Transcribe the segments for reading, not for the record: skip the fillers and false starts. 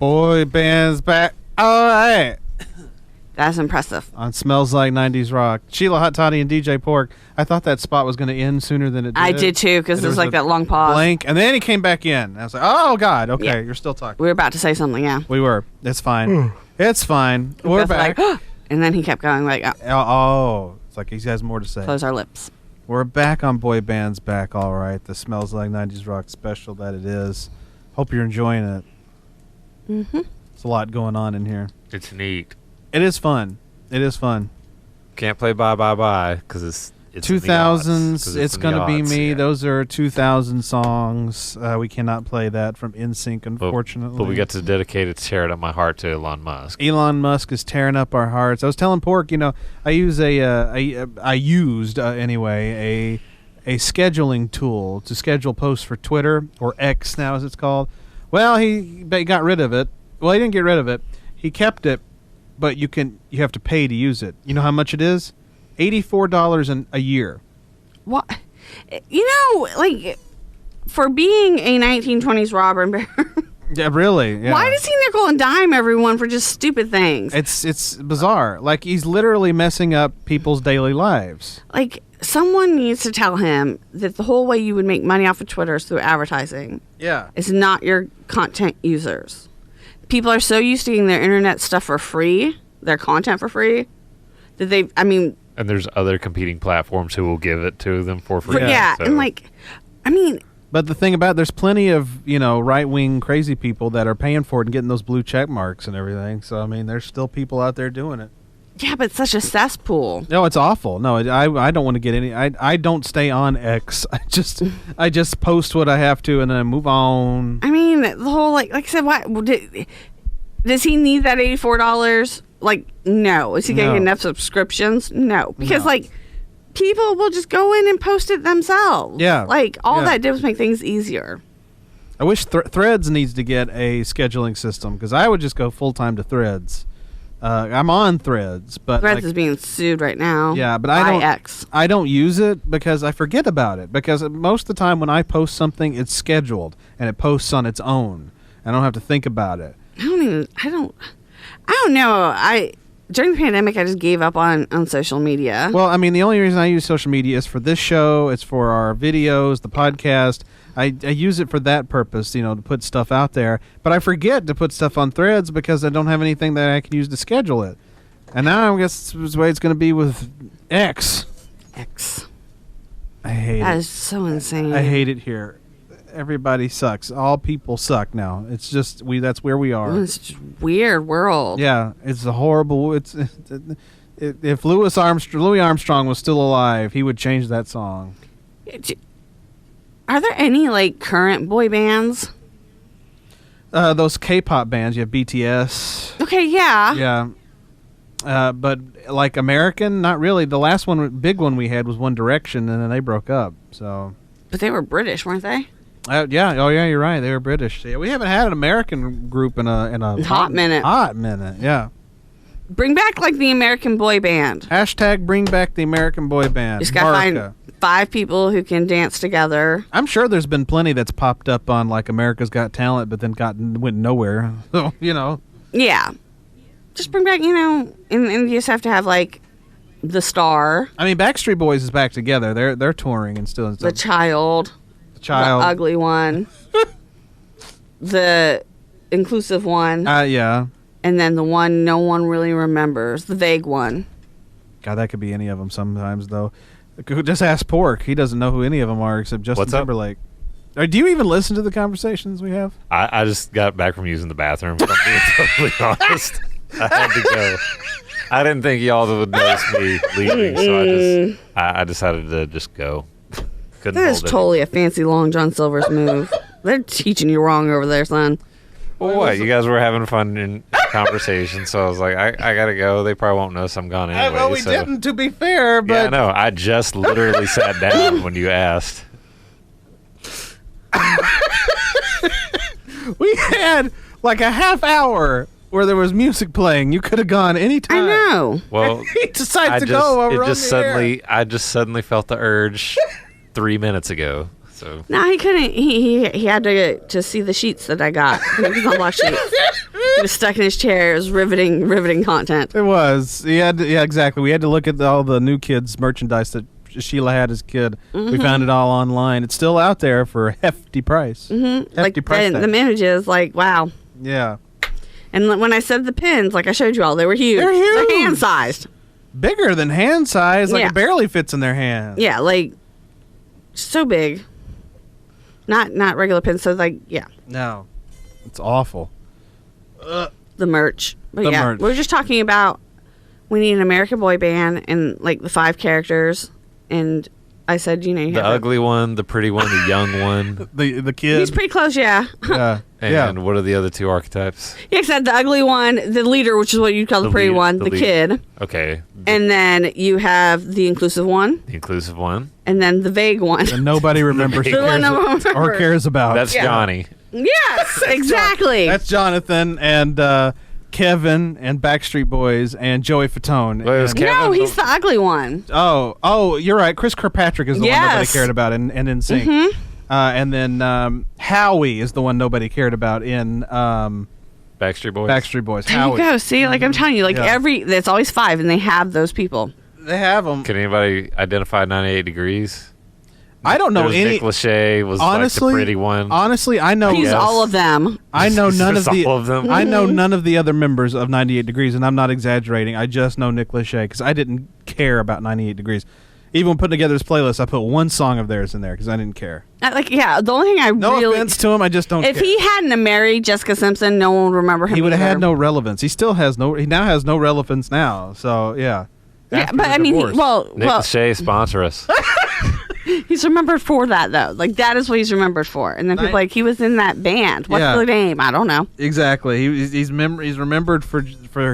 Boy band's back. All right. That's impressive. On Smells Like 90s Rock. Sheila, Hot Toddy, and DJ P.O.R.C. I thought that spot was going to end sooner than it did. I did too, because there was like that long pause. Blank, and then he came back in. I was like, oh, God. Okay, You're still talking. We were about to say something, yeah. We were. It's fine. It's fine. We're back. Like, and then he kept going like, it's like he has more to say. Close our lips. We're back on Boy Band's Back, all right. The Smells Like 90s Rock special that it is. Hope you're enjoying it. Mm-hmm. There's a lot going on in here. It's neat. It is fun. It is fun. Can't play Bye Bye Bye because it's 2000s. It's going to be me. Yeah. Those are 2000 songs. We cannot play that from NSYNC, unfortunately. But we got to dedicate it to Tear It Up My Heart to Elon Musk. Elon Musk is tearing up our hearts. I was telling P.O.R.C., I used a scheduling tool to schedule posts for Twitter, or X now as it's called. Well, he got rid of it. Well, he didn't get rid of it. He kept it, but you have to pay to use it. You know how much it is? $84 a year. What? Like, for being a 1920s robber and baron. Yeah, really. Yeah. Why does he nickel and dime everyone for just stupid things? It's bizarre. Like, he's literally messing up people's daily lives. Like, someone needs to tell him that the whole way you would make money off of Twitter is through advertising. Yeah. It's not your content users. People are so used to getting their internet stuff for free, their content for free, that and there's other competing platforms who will give it to them for free. Yeah, so. and But the thing about it, there's plenty of, right-wing crazy people that are paying for it and getting those blue check marks and everything. So, there's still people out there doing it. Yeah, but it's such a cesspool. No, it's awful. No, I don't want to get any. I don't stay on X. I just post what I have to and then I move on. The whole, like I said, does he need that $84? Like, no. Is he getting enough subscriptions? No. Because, people will just go in and post it themselves. Yeah. Like, all that did was make things easier. I wish Threads needs to get a scheduling system because I would just go full-time to Threads. I'm on Threads, but Threads is being sued right now. Yeah, but X. I don't use it because I forget about it. Because most of the time when I post something, it's scheduled and it posts on its own. I don't have to think about it. I don't know. During the pandemic, I just gave up on social media. Well, the only reason I use social media is for this show. It's for our videos, the podcast. I use it for that purpose, to put stuff out there. But I forget to put stuff on Threads because I don't have anything that I can use to schedule it. And now I guess this is the way it's going to be with X. I hate it. That is so insane. I hate it here. Everybody sucks. All people suck now. It's just that's where we are. It's just weird world. Yeah, it's a horrible. If Louis Armstrong was still alive, he would change that song. Are there any current boy bands? Those K-pop bands. You have BTS. Okay, yeah. Yeah. But American, not really. The last big one we had was One Direction, and then they broke up. So. But they were British, weren't they? Yeah. Oh, yeah. You're right. They were British. Yeah, we haven't had an American group in a hot minute. Hot minute. Yeah. Bring back the American boy band. #, bring back the American boy band. Just gotta find 5 people who can dance together. I'm sure there's been plenty that's popped up on America's Got Talent, but then went nowhere. So Yeah. Just bring back and you just have to have the star. Backstreet Boys is back together. They're touring and still. The child. The ugly one. The inclusive one. Yeah. And then the one no one really remembers. The vague one. God, that could be any of them sometimes, though. Just ask P.O.R.C. He doesn't know who any of them are except Justin Timberlake. Do you even listen to the conversations we have? I just got back from using the bathroom, if I'm being totally honest. I had to go. I didn't think y'all would notice me leaving, so I decided to just go. Couldn't That is hold it. totally a fancy Long John Silver's move. They're teaching you wrong over there, son. Well, what? You guys were having fun in conversation, so I was like, I gotta go. They probably won't notice I'm gone anyway. Well, we didn't, to be fair, but... Yeah, I know. I just literally sat down when you asked. We had a half hour where there was music playing. You could have gone anytime. I know. Well, he decides to go while we're on the air. I just suddenly felt the urge 3 minutes ago. So No, he couldn't. He had to see the sheets that I got. He was on watch sheets. He was stuck in his chair. It was riveting content. It was. Yeah, exactly. We had to look at all the new kids merchandise that Sheila had as a kid. We found it all online. It's still out there for a hefty price. Mm-hmm. Hefty price tag. The images, like, wow. Yeah. And when I said the pins, like I showed you all, they were huge. They're huge. They're hand-sized. Bigger than hand size. Like Yeah. it barely fits in their hand. Yeah, like, so big. Not regular pins, so, like, yeah. No. It's awful. The merch. But The yeah, merch. we were just talking about we need an American boy band and, like, the 5 characters. And I said, you know, you the have ugly one, the pretty one, the young one, The kid. He's pretty close, yeah. Yeah. and what are the other 2 archetypes? Yeah, except the ugly one, the leader, which is what you call the pretty lead- one, the lead- kid. Okay, And then you have the inclusive one, the inclusive one. and then the vague one. And nobody remembers The one no one or remembers. cares about. That's Johnny. Yes, exactly. That's Jonathan and Kevin and Backstreet Boys and Joey Fatone. Well, it was And- Kevin. No, he's the ugly one. Oh, you're right. Chris Kirkpatrick is the one nobody Yes. cared about in NSYNC. Mm-hmm. And then Howie is the one nobody cared about in Backstreet Boys. Backstreet Boys. There Howie. you go. See, like I'm telling you, like Yeah. there's always 5, and they have those people. They have them. Can anybody identify 98 Degrees? I don't know There was any. Nick Lachey was Honestly, like the pretty one. Honestly, I know. He's Yes. all of them. I know none of Just the. all of them? I know none of the other members of 98 Degrees, and I'm not exaggerating. I just know Nick Lachey because I didn't care about 98 Degrees. Even when putting together this playlist, I put one song of theirs in there because I didn't care. Like, yeah, the only thing I No really. offense to him, I just don't If care. he hadn't married Jessica Simpson, no one would remember him. He would have either. had no relevance. He still has no. He now has no relevance now. So yeah. Yeah, After but the I mean, divorce. Nick Lachey, sponsor us. he's remembered for that though. Like that is what he's remembered for. And then people Right. like he was in that band. What's Yeah. the name? I don't know. Exactly. He's remembered for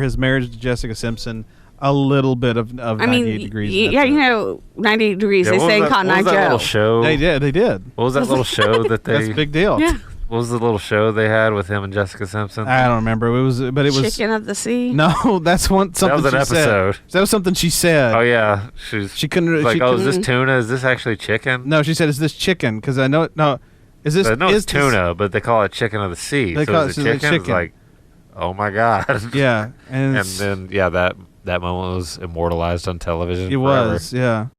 his marriage to Jessica Simpson. A little bit of I 98 mean, Degrees. yeah, you know, 98 Degrees. Yeah, they what was sang that- Cotton what Eye was that Joe. little show? They did. What was that little show that they? That's a big deal. Yeah, What was the little show they had with him and Jessica Simpson? I don't remember. It was. Chicken of the Sea. No, that's something That was an she episode. said. That was something she said. Oh yeah, She couldn't. like, she oh, is couldn't- this tuna? Is this actually chicken? No, she said, "Is this chicken?" Because I know it. No, is this? I know is it's tuna, but they call it chicken of the sea. They so call is it it chicken? It's chicken. like, oh my god. Yeah, and And then that moment was immortalized on television. it forever. was. Yeah.